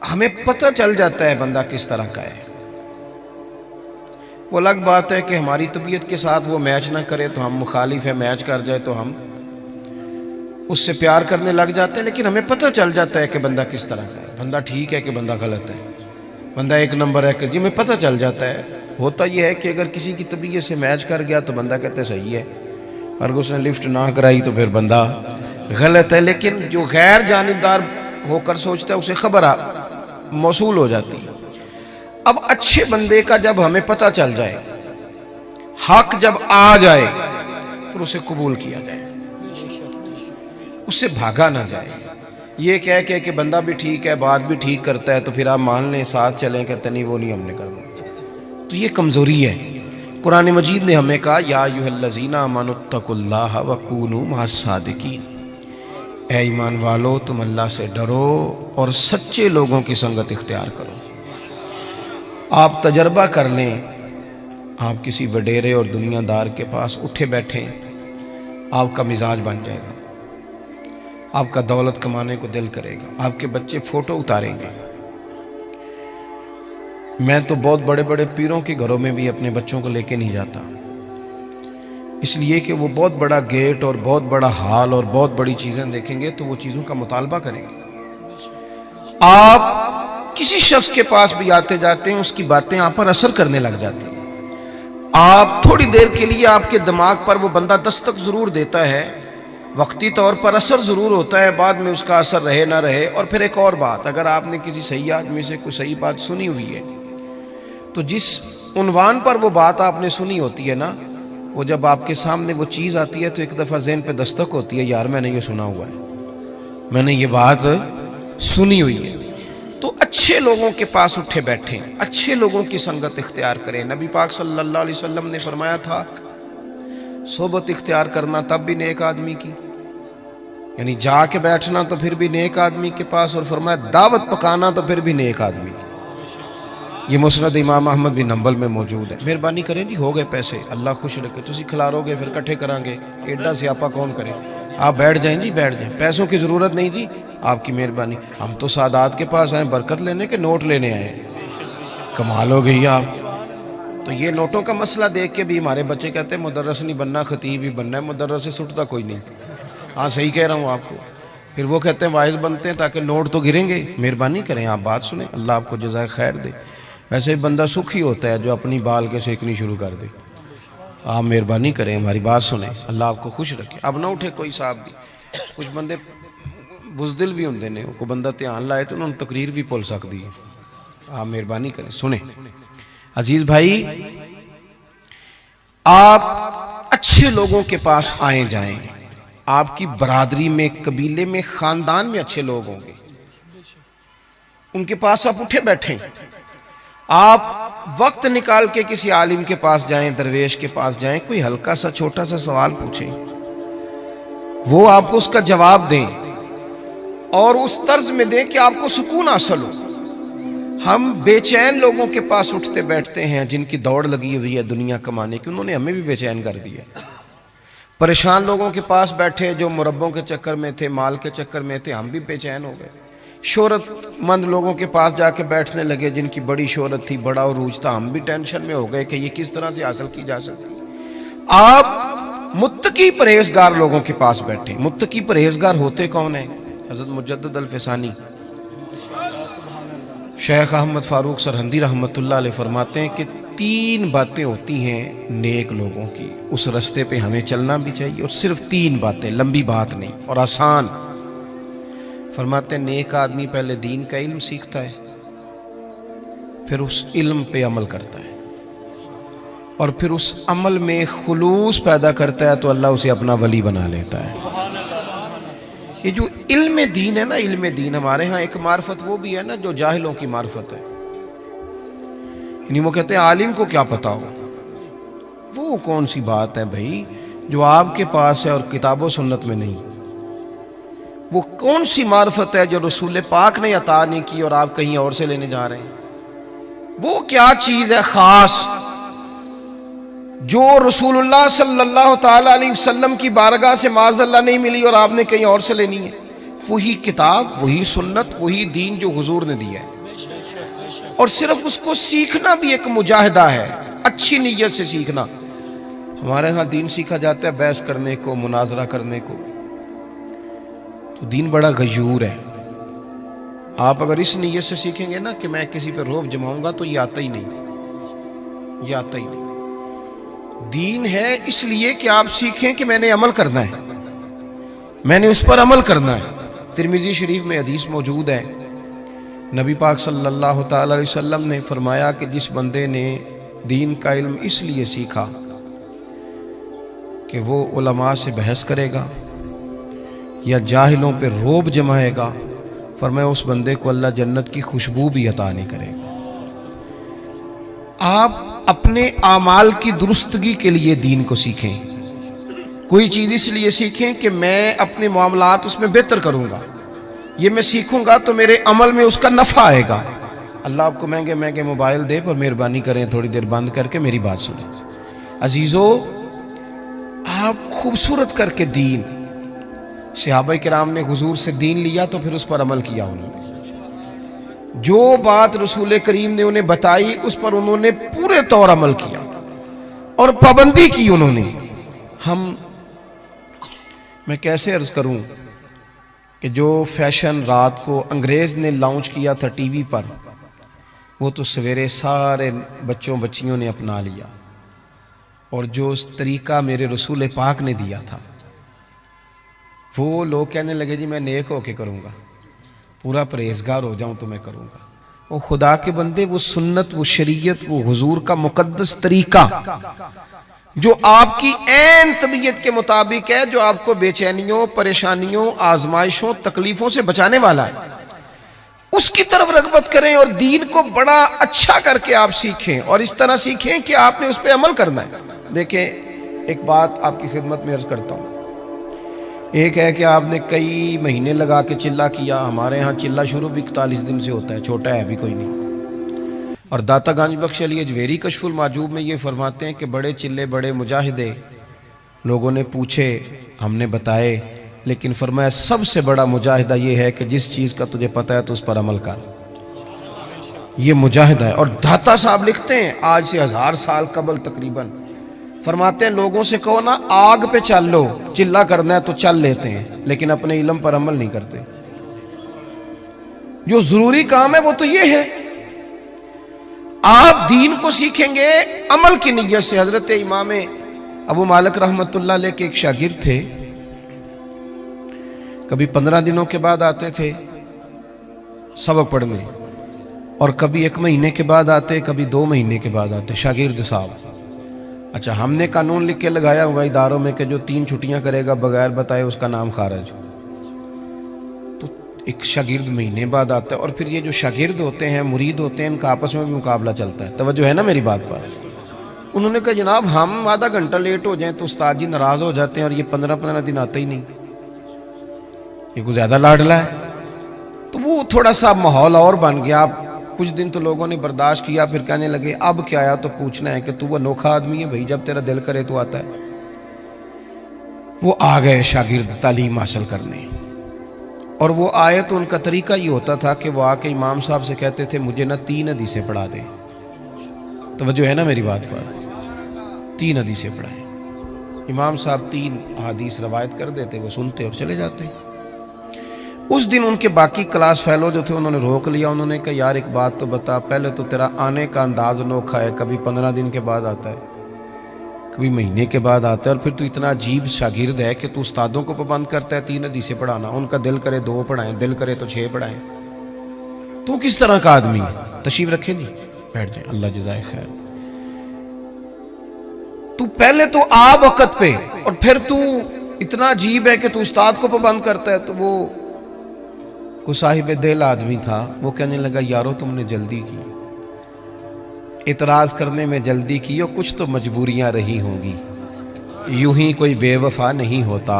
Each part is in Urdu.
ہمیں پتہ چل جاتا ہے بندہ کس طرح کا ہے. وہ الگ بات ہے کہ ہماری طبیعت کے ساتھ وہ میچ نہ کرے تو ہم مخالف ہے، میچ کر جائے تو ہم اس سے پیار کرنے لگ جاتے ہیں، لیکن ہمیں پتہ چل جاتا ہے کہ بندہ کس طرح کا ہے، بندہ ٹھیک ہے کہ بندہ غلط ہے، بندہ ایک نمبر ہے کہ جی ہمیں پتہ چل جاتا ہے. ہوتا یہ ہے کہ اگر کسی کی طبیعت سے میچ کر گیا تو بندہ کہتے صحیح ہے، اور اس نے لفٹ نہ کرائی تو پھر بندہ غلط ہے. لیکن جو غیر جانبدار ہو کر سوچتا ہے اسے خبر موصول ہو جاتی ہے. اب اچھے بندے کا جب ہمیں پتہ چل جائے، حق جب آ جائے، پھر اسے قبول کیا جائے، اس سے بھاگا نہ جائے. یہ کہہ کہ بندہ بھی ٹھیک ہے، بات بھی ٹھیک کرتا ہے تو پھر آپ مان لیں، ساتھ چلیں، کہتے نہیں وہ نہیں ہم نے کرنا، تو یہ کمزوری ہے. قرآن مجید نے ہمیں کہا یا ایھا الذین آمنوا اتقوا اللہ وکونوا مع الصادقین، اے ایمان والو تم اللہ سے ڈرو اور سچے لوگوں کی سنگت اختیار کرو. آپ تجربہ کر لیں، آپ کسی وڈیرے اور دنیا دار کے پاس اٹھے بیٹھیں، آپ کا مزاج بن جائے گا، آپ کا دولت کمانے کو دل کرے گا، آپ کے بچے فوٹو اتاریں گے. میں تو بہت بڑے بڑے پیروں کے گھروں میں بھی اپنے بچوں کو لے کے نہیں جاتا، اس لیے کہ وہ بہت بڑا گیٹ اور بہت بڑا ہال اور بہت بڑی چیزیں دیکھیں گے تو وہ چیزوں کا مطالبہ کریں گے. آپ کسی شخص کے پاس بھی آتے جاتے ہیں، اس کی باتیں آپ پر اثر کرنے لگ جاتی ہیں. آپ تھوڑی دیر کے لیے آپ کے دماغ پر وہ بندہ دستک ضرور دیتا ہے، وقتی طور پر اثر ضرور ہوتا ہے، بعد میں اس کا اثر رہے نہ رہے. اور پھر ایک اور بات، اگر آپ نے کسی صحیح آدمی سے کوئی صحیح بات سنی ہوئی ہے تو جس عنوان پر وہ بات آپ نے سنی ہوتی ہے نا، وہ جب آپ کے سامنے وہ چیز آتی ہے تو ایک دفعہ ذہن پہ دستک ہوتی ہے، یار میں نے یہ سنا ہوا ہے، میں نے یہ بات سنی ہوئی ہے. تو اچھے لوگوں کے پاس اٹھے بیٹھیں، اچھے لوگوں کی سنگت اختیار کریں. نبی پاک صلی اللہ علیہ وسلم نے فرمایا تھا صحبت اختیار کرنا تب بھی نیک آدمی کی، یعنی جا کے بیٹھنا تو پھر بھی نیک آدمی کے پاس، اور فرمایا دعوت پکانا تو پھر بھی نیک آدمی کی. یہ مسند امام احمد بن حنبل میں موجود ہے. مہربانی کریں جی، ہو گئے پیسے، اللہ خوش رکھے، تسی کھلارو گے پھر کٹھے کریں گے، ایڈا سیاپا کون کرے. آپ بیٹھ جائیں جی، بیٹھ جائیں، پیسوں کی ضرورت نہیں جی، آپ کی مہربانی. ہم تو سادات کے پاس آئے برکت لینے کے نوٹ لینے آئے، کمال ہو گئی آپ. تو یہ نوٹوں کا مسئلہ دیکھ کے بھی ہمارے بچے کہتے ہیں مدرس نہیں بننا، خطیب ہی بننا ہے. مدرس سے سٹتا کوئی نہیں. ہاں صحیح کہہ رہا ہوں آپ کو. پھر وہ کہتے ہیں واعظ بنتے ہیں تاکہ نوٹ تو گریں گے. مہربانی کریں، آپ بات سنیں، اللہ آپ کو جزائے خیر دے. ویسے بندہ سکھی ہوتا ہے جو اپنی بال کے سیکنی شروع کر دے. آپ مہربانی کریں، ہماری بات سنیں، اللہ آپ کو خوش رکھے. اب نہ اٹھے کوئی صاحب بھی، کچھ بندے بزدل بھی ہوندے نے، کو بندہ دھیان لائے تو انہوں نے تقریر بھی بھول سکتی ہے. آپ مہربانی کریں، سنیں. عزیز بھائی، آپ اچھے لوگوں کے پاس آئیں جائیں. آپ کی برادری میں، قبیلے میں، خاندان میں اچھے لوگ ہوں گے، ان کے پاس آپ اٹھے بیٹھیں. آپ وقت نکال کے کسی عالم کے پاس جائیں، درویش کے پاس جائیں، کوئی ہلکا سا چھوٹا سا سوال پوچھیں، وہ آپ کو اس کا جواب دیں اور اس طرز میں دیں کہ آپ کو سکون حاصل ہو. ہم بے چین لوگوں کے پاس اٹھتے بیٹھتے ہیں جن کی دوڑ لگی ہوئی ہے دنیا کمانے کی، انہوں نے ہمیں بھی بے چین کر دیا. پریشان لوگوں کے پاس بیٹھے جو مربوں کے چکر میں تھے، مال کے چکر میں تھے، ہم بھی بے چین ہو گئے. شہرت مند لوگوں کے پاس جا کے بیٹھنے لگے جن کی بڑی شہرت تھی، بڑا عروج تھا، ہم بھی ٹینشن میں ہو گئے کہ یہ کس طرح سے حاصل کی جا سکتی. آپ متقی پرہیزگار لوگوں کے پاس بیٹھیں. متقی پرہیزگار ہوتے کون ہیں؟ حضرت مجدد الفسانی شیخ احمد فاروق سرہندی رحمۃ اللہ علیہ فرماتے ہیں کہ 3 باتیں ہوتی ہیں نیک لوگوں کی، اس رستے پہ ہمیں چلنا بھی چاہیے، اور صرف 3 باتیں، لمبی بات نہیں اور آسان. فرماتے ہیں نیک آدمی پہلے دین کا علم سیکھتا ہے، پھر اس علم پہ عمل کرتا ہے، اور پھر اس عمل میں خلوص پیدا کرتا ہے تو اللہ اسے اپنا ولی بنا لیتا ہے. یہ جو علم دین ہے نا، علم دین ہمارے ہاں ایک معرفت وہ بھی ہے نا جو جاہلوں کی معرفت ہے. یعنی وہ کہتے ہیں عالم کو کیا پتا ہو. وہ کون سی بات ہے بھائی جو آپ کے پاس ہے اور کتاب و سنت میں نہیں؟ وہ کون سی معرفت ہے جو رسول پاک نے عطا نہیں کی اور آپ کہیں اور سے لینے جا رہے ہیں؟ وہ کیا چیز ہے خاص جو رسول اللہ صلی اللہ تعالیٰ علیہ وسلم کی بارگاہ سے معاذ اللہ نہیں ملی اور آپ نے کہیں اور سے لینی ہے؟ وہی کتاب، وہی سنت، وہی دین جو حضور نے دیا ہے. اور صرف اس کو سیکھنا بھی ایک مجاہدہ ہے، اچھی نیت سے سیکھنا۔ ہمارے ہاں دین سیکھا جاتا ہے بحث کرنے کو، مناظرہ کرنے کو، تو دین بڑا غیور ہے۔ آپ اگر اس نیت سے سیکھیں گے نا کہ میں کسی پہ روب جماؤں گا، تو یہ آتا ہی نہیں، یہ آتا ہی نہیں۔ دین ہے اس لیے کہ آپ سیکھیں کہ میں نے عمل کرنا ہے، میں نے اس پر عمل کرنا ہے۔ ترمذی شریف میں حدیث موجود ہے، نبی پاک صلی اللہ تعالی علیہ وسلم نے فرمایا کہ جس بندے نے دین کا علم اس لیے سیکھا کہ وہ علماء سے بحث کرے گا یا جاہلوں پہ روب جمائے گا، فرمایا اس بندے کو اللہ جنت کی خوشبو بھی عطا نہیں کرے گا۔ آپ اپنے اعمال کی درستگی کے لیے دین کو سیکھیں، کوئی چیز اس لیے سیکھیں کہ میں اپنے معاملات اس میں بہتر کروں گا، یہ میں سیکھوں گا تو میرے عمل میں اس کا نفع آئے گا۔ اللہ آپ کو مہنگے مہنگے موبائل دے پر مہربانی کریں تھوڑی دیر بند کر کے میری بات سنیں۔ عزیزو، آپ خوبصورت کر کے دین، صحابہ کرام نے حضور سے دین لیا تو پھر اس پر عمل کیا، انہوں نے جو بات رسول کریم نے انہیں بتائی اس پر انہوں نے پورے طور عمل کیا اور پابندی کی انہوں نے۔ میں کیسے عرض کروں کہ جو فیشن رات کو انگریز نے لانچ کیا تھا ٹی وی پر، وہ تو سویرے سارے بچوں بچیوں نے اپنا لیا، اور جو اس طریقہ میرے رسول پاک نے دیا تھا، وہ لوگ کہنے لگے جی میں نیک ہو کے کروں گا، پورا پرہیزگار ہو جاؤں تو میں کروں گا۔ وہ خدا کے بندے، وہ سنت، وہ شریعت، وہ حضور کا مقدس طریقہ جو آپ کی عین طبیعت کے مطابق ہے، جو آپ کو بے چینیوں، پریشانیوں، آزمائشوں، تکلیفوں سے بچانے والا ہے، اس کی طرف رغبت کریں اور دین کو بڑا اچھا کر کے آپ سیکھیں، اور اس طرح سیکھیں کہ آپ نے اس پہ عمل کرنا ہے۔ دیکھیں، ایک بات آپ کی خدمت میں عرض کرتا ہوں، ایک ہے کہ آپ نے کئی مہینے لگا کے چلہ کیا، ہمارے ہاں چلہ شروع بھی 41 دن سے ہوتا ہے، چھوٹا ہے بھی کوئی نہیں۔ اور داتا گنج بخش علی اجویری کشف المعجوب میں یہ فرماتے ہیں کہ بڑے چلے بڑے مجاہدے لوگوں نے پوچھے، ہم نے بتائے، لیکن فرمایا سب سے بڑا مجاہدہ یہ ہے کہ جس چیز کا تجھے پتہ ہے تو اس پر عمل کر، یہ مجاہدہ ہے۔ اور داتا صاحب لکھتے ہیں آج سے 1000 سال قبل تقریباً، فرماتے ہیں لوگوں سے کہو نا آگ پہ چل لو، چلہ کرنا ہے تو چل لیتے ہیں، لیکن اپنے علم پر عمل نہیں کرتے۔ جو ضروری کام ہے وہ تو یہ ہے، آپ دین کو سیکھیں گے عمل کی نیت سے۔ حضرت امام ابو مالک رحمت اللہ علیہ کے ایک شاگرد تھے، کبھی 15 دنوں کے بعد آتے تھے سبق پڑھنے، اور کبھی 1 مہینے کے بعد آتے، کبھی 2 مہینے کے بعد آتے شاگرد صاحب۔ اچھا، ہم نے قانون لکھ کے لگایا ہوا اداروں میں کہ جو 3 چھٹیاں کرے گا بغیر بتائے اس کا نام خارج۔ تو ایک شاگرد مہینے بعد آتا ہے، اور پھر یہ جو شاگرد ہوتے ہیں، مرید ہوتے ہیں، ان کا آپس میں بھی مقابلہ چلتا ہے۔ توجہ ہے نا میری بات پر؟ انہوں نے کہا جناب ہم آدھا گھنٹہ لیٹ ہو جائیں تو استاد جی ناراض ہو جاتے ہیں، اور یہ 15 دن آتا ہی نہیں، یہ کچھ زیادہ لاڈلا ہے۔ تو وہ تھوڑا سا ماحول اور بن گیا۔ کچھ دن تو لوگوں نے برداشت کیا، پھر کہنے لگے اب کیا آیا تو پوچھنا ہے کہ تو وہ انوکھا آدمی ہے بھائی، جب تیرا دل کرے تو آتا ہے۔ وہ آ گئے شاگرد تعلیم حاصل کرنے، اور وہ آئے تو ان کا طریقہ یہ ہوتا تھا کہ وہ آ کے امام صاحب سے کہتے تھے مجھے نا 3 حدیثیں پڑھا دیں۔ توجہ ہے نا میری بات پر؟ 3 حدیثیں پڑھائیں۔ امام صاحب 3 احادیث روایت کر دیتے، وہ سنتے اور چلے جاتے۔ اس دن ان کے باقی کلاس فیلو جو تھے انہوں نے روک لیا، انہوں نے کہا یار ایک بات تو بتا، پہلے تو تیرا آنے کا انداز انوکھا ہے، کبھی 15 دن کے بعد آتا ہے، کبھی مہینے کے بعد آتا ہے، اور پھر تو اتنا عجیب شاگرد ہے کہ تو استادوں کو پابند کرتا ہے 3 حدیثیں پڑھانا، ان کا دل کرے 2 پڑھائیں، دل کرے تو 6 پڑھائیں۔ تو کس طرح کا آدمی ہے؟ تشریف رکھے نہیں، بیٹھ جائیں، اللہ جزائے خیر۔ تو پہلے تو آ وقت پہ، اور پھر تو اتنا عجیب ہے کہ تو استاد کو پابند کرتا ہے۔ تو وہ کوئی صاحب دل آدمی تھا، وہ کہنے لگا یارو تم نے جلدی کی، اعتراض کرنے میں جلدی کی، اور کچھ تو مجبوریاں رہی ہوں گی، یوں ہی کوئی بے وفا نہیں ہوتا،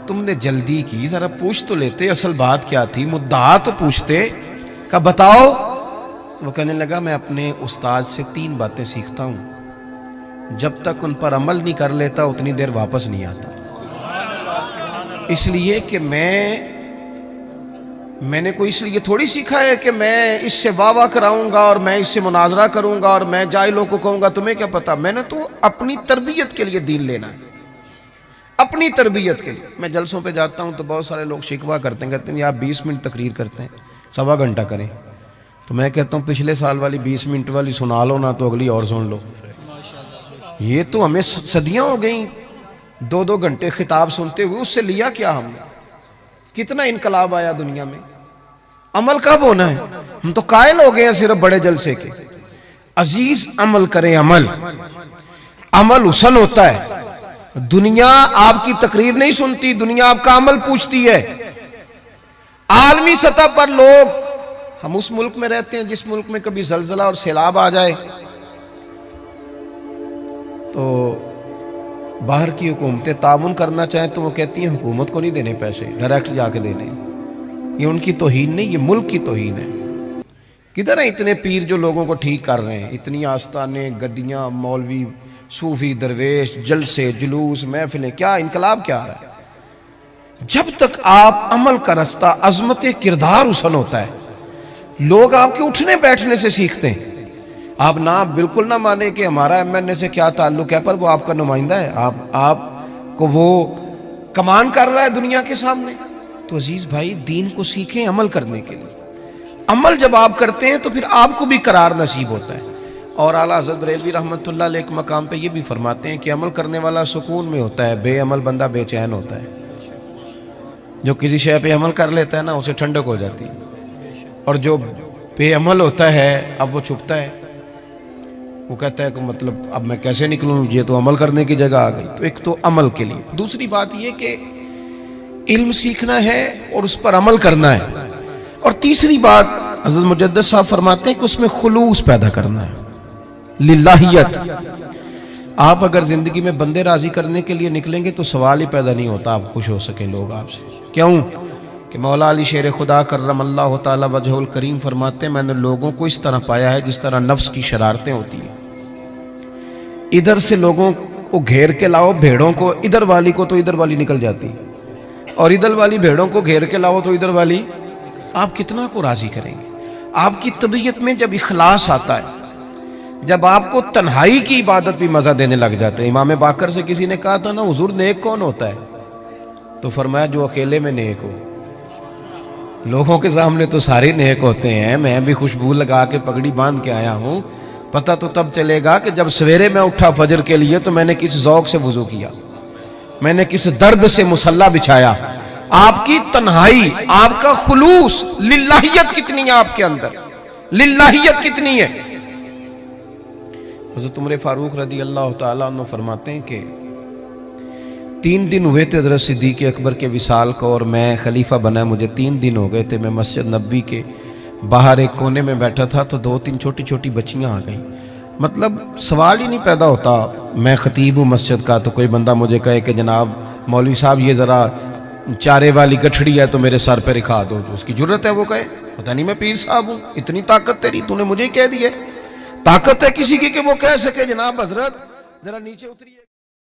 تم نے جلدی کی، ذرا پوچھ تو لیتے اصل بات کیا تھی، مدعا تو پوچھتے کہ بتاؤ۔ وہ کہنے لگا میں اپنے استاد سے 3 باتیں سیکھتا ہوں، جب تک ان پر عمل نہیں کر لیتا اتنی دیر واپس نہیں آتا، اس لیے کہ میں میں نے کوئی اس لیے تھوڑی سیکھا ہے کہ میں اس سے واہ واہ کراؤں گا اور میں اس سے مناظرہ کروں گا اور میں جاہلوں کو کہوں گا تمہیں کیا پتا. میں نے تو اپنی تربیت کے لیے دین لینا ہے, اپنی تربیت کے لیے. میں جلسوں پہ جاتا ہوں تو بہت سارے لوگ شکوہ کرتے ہیں, کہتے ہیں آپ 20 منٹ تقریر کرتے ہیں, 1.25 گھنٹہ کریں. تو میں کہتا ہوں پچھلے سال والی 20 منٹ والی سنا لو نا, تو اگلی اور سن لو. یہ تو ہمیں صدیاں ہو گئیں 2-2 گھنٹے خطاب سنتے ہوئے, اس سے لیا کیا ہم نے؟ کتنا انقلاب آیا دنیا میں. عمل کب ہونا ہے؟ ہم تو قائل ہو گئے ہیں صرف بڑے جلسے کے. عزیز عمل کریں, عمل حسن ہوتا ہے. دنیا آپ کی تقریر نہیں سنتی, دنیا آپ کا عمل پوچھتی ہے. عالمی سطح پر لوگ, ہم اس ملک میں رہتے ہیں جس ملک میں کبھی زلزلہ اور سیلاب آ جائے تو باہر کی حکومتیں تعاون کرنا چاہیں تو وہ کہتی ہیں حکومت کو نہیں دینے پیسے, ڈائریکٹ جا کے دینے. یہ ان کی توہین نہیں, یہ ملک کی توہین ہے. کدھر ہیں اتنے پیر جو لوگوں کو ٹھیک کر رہے ہیں؟ اتنی آستانے, گدیاں, مولوی, صوفی, درویش, جلسے, جلوس, محفلیں, کیا انقلاب کیا آ رہا ہے؟ جب تک آپ عمل کا رستہ, عظمت کردار حسن ہوتا ہے, لوگ آپ کے اٹھنے بیٹھنے سے سیکھتے ہیں. آپ نہ بالکل نہ مانیں کہ ہمارا ایم این اے سے کیا تعلق ہے, پر وہ آپ کا نمائندہ ہے, آپ کو وہ کمان کر رہا ہے دنیا کے سامنے. تو عزیز بھائی, دین کو سیکھیں عمل کرنے کے لیے. عمل جب آپ کرتے ہیں تو پھر آپ کو بھی قرار نصیب ہوتا ہے. اور اعلیٰ حضرت بریلوی رحمۃ اللہ علیہ ایک مقام پہ یہ بھی فرماتے ہیں کہ عمل کرنے والا سکون میں ہوتا ہے, بے عمل بندہ بے چین ہوتا ہے. جو کسی شے پہ عمل کر لیتا ہے نا, اسے ٹھنڈک ہو جاتی ہے. اور جو بے عمل ہوتا ہے, اب وہ چھپتا ہے, وہ کہتا ہے کہ مطلب اب میں کیسے نکلوں, یہ تو عمل کرنے کی جگہ آ گئی. تو ایک تو عمل کے لیے. دوسری بات یہ کہ علم سیکھنا ہے اور اس پر عمل کرنا ہے. اور تیسری بات حضرت مجدد صاحب فرماتے ہیں کہ اس میں خلوص پیدا کرنا ہے, للہیت. آپ اگر زندگی میں بندے راضی کرنے کے لیے نکلیں گے تو سوال ہی پیدا نہیں ہوتا آپ خوش ہو سکیں لوگ آپ سے. کیوں کہ مولا علی شیر خدا کرم اللہ تعالی وجہ الکریم فرماتے ہیں میں نے لوگوں کو اس طرح پایا ہے جس طرح نفس کی شرارتیں ہوتی ہیں. ادھر سے لوگوں کو گھیر کے لاؤ بھیڑوں کو, ادھر والی کو تو ادھر والی نکل جاتی, اور ادھر والی بھیڑوں کو گھیر کے لاؤ تو ادھر والی. آپ کتنا کو راضی کریں گے؟ آپ کی طبیعت میں جب اخلاص آتا ہے, جب آپ کو تنہائی کی عبادت بھی مزہ دینے لگ جاتے ہیں. امام باقر سے کسی نے کہا تھا نا حضور نیک کون ہوتا ہے؟ تو فرمایا جو اکیلے میں نیک ہو. لوگوں کے سامنے تو سارے نیک ہوتے ہیں, میں بھی خوشبو لگا کے پگڑی باندھ کے آیا ہوں, پتہ تو تب چلے گا کہ جب سویرے میں اٹھا فجر کے لیے تو میں نے کس ذوق سے وضو کیا, میں نے کس درد سے مصلی بچھایا. آپ کی تنہائی, آپ کا خلوص, للہیت کتنی ہے آپ کے اندر, للہیت کتنی ہے. حضرت عمر فاروق رضی اللہ تعالیٰ عنہ فرماتے ہیں کہ 3 دن ہوئے تھے حضرت صدیق اکبر کے وصال کو, اور میں خلیفہ بنا, مجھے 3 دن ہو گئے تھے. میں مسجد نبوی کے باہر ایک کونے میں بیٹھا تھا تو 2-3 چھوٹی چھوٹی بچیاں آ گئیں. مطلب سوال ہی نہیں پیدا ہوتا, میں خطیب ہوں مسجد کا, تو کوئی بندہ مجھے کہے کہ جناب مولوی صاحب یہ ذرا چارے والی گٹھڑی ہے تو میرے سر پہ رکھا دو. اس کی جرت ہے وہ کہے پتہ نہیں میں پیر صاحب ہوں, اتنی طاقت تیری, تو نے مجھے کہہ دی ہے. طاقت ہے کسی کی کہ وہ کہہ سکے جناب حضرت ذرا نیچے اتریے.